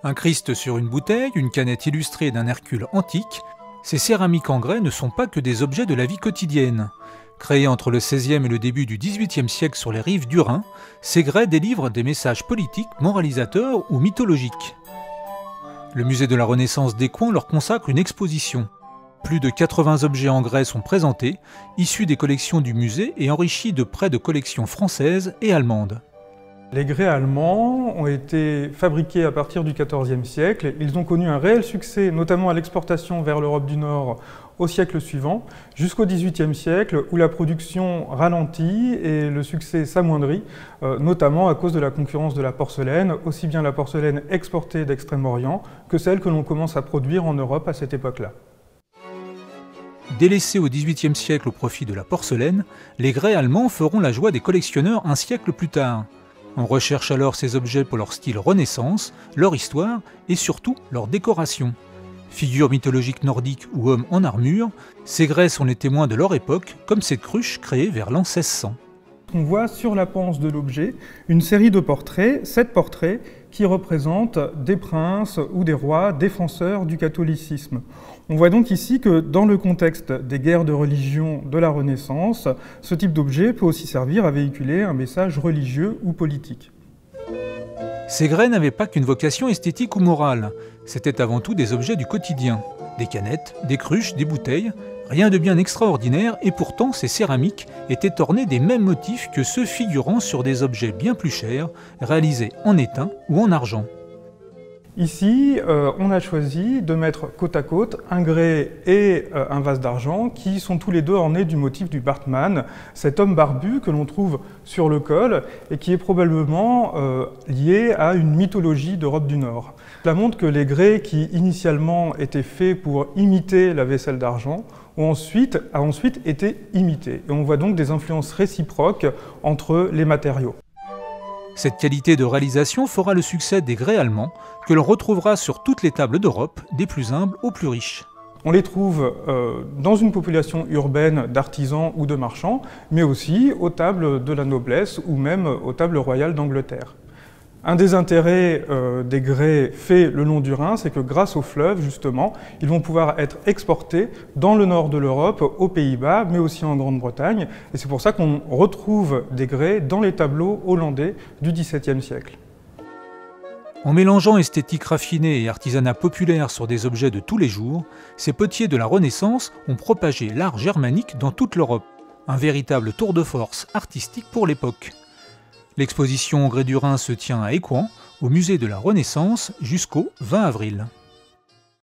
Un Christ sur une bouteille, une canette illustrée d'un Hercule antique, ces céramiques en grès ne sont pas que des objets de la vie quotidienne. Créés entre le XVIe et le début du XVIIIe siècle sur les rives du Rhin, ces grès délivrent des messages politiques, moralisateurs ou mythologiques. Le musée de la Renaissance d'Écouen leur consacre une exposition. Plus de 80 objets en grès sont présentés, issus des collections du musée et enrichis de près de collections françaises et allemandes. Les grès allemands ont été fabriqués à partir du XIVe siècle. Ils ont connu un réel succès, notamment à l'exportation vers l'Europe du Nord au siècle suivant, jusqu'au XVIIIe siècle où la production ralentit et le succès s'amoindrit, notamment à cause de la concurrence de la porcelaine, aussi bien la porcelaine exportée d'Extrême-Orient que celle que l'on commence à produire en Europe à cette époque-là. Délaissés au XVIIIe siècle au profit de la porcelaine, les grès allemands feront la joie des collectionneurs un siècle plus tard. On recherche alors ces objets pour leur style Renaissance, leur histoire et surtout leur décoration. Figures mythologiques nordiques ou hommes en armure, ces grès sont les témoins de leur époque, comme cette cruche créée vers l'an 1600. On voit sur la panse de l'objet une série de portraits, 7 portraits, qui représentent des princes ou des rois défenseurs du catholicisme. On voit donc ici que dans le contexte des guerres de religion de la Renaissance, ce type d'objet peut aussi servir à véhiculer un message religieux ou politique. Ces grès n'avaient pas qu'une vocation esthétique ou morale, c'étaient avant tout des objets du quotidien. Des canettes, des cruches, des bouteilles, rien de bien extraordinaire et pourtant ces céramiques étaient ornées des mêmes motifs que ceux figurant sur des objets bien plus chers, réalisés en étain ou en argent. Ici, on a choisi de mettre côte à côte un grès et un vase d'argent qui sont tous les deux ornés du motif du Bartmann, cet homme barbu que l'on trouve sur le col et qui est probablement lié à une mythologie d'Europe du Nord. Cela montre que les grès qui initialement étaient faits pour imiter la vaisselle d'argent a ensuite été imités. Et on voit donc des influences réciproques entre les matériaux. Cette qualité de réalisation fera le succès des grès allemands, que l'on retrouvera sur toutes les tables d'Europe, des plus humbles aux plus riches. On les trouve dans une population urbaine d'artisans ou de marchands, mais aussi aux tables de la noblesse ou même aux tables royales d'Angleterre. Un des intérêts des grès faits le long du Rhin, c'est que grâce au fleuve, justement, ils vont pouvoir être exportés dans le nord de l'Europe, aux Pays-Bas, mais aussi en Grande-Bretagne. Et c'est pour ça qu'on retrouve des grès dans les tableaux hollandais du XVIIe siècle. En mélangeant esthétique raffinée et artisanat populaire sur des objets de tous les jours, ces potiers de la Renaissance ont propagé l'art germanique dans toute l'Europe. Un véritable tour de force artistique pour l'époque. L'exposition au grès du Rhin se tient à Écouen, au musée de la Renaissance, jusqu'au 20 avril.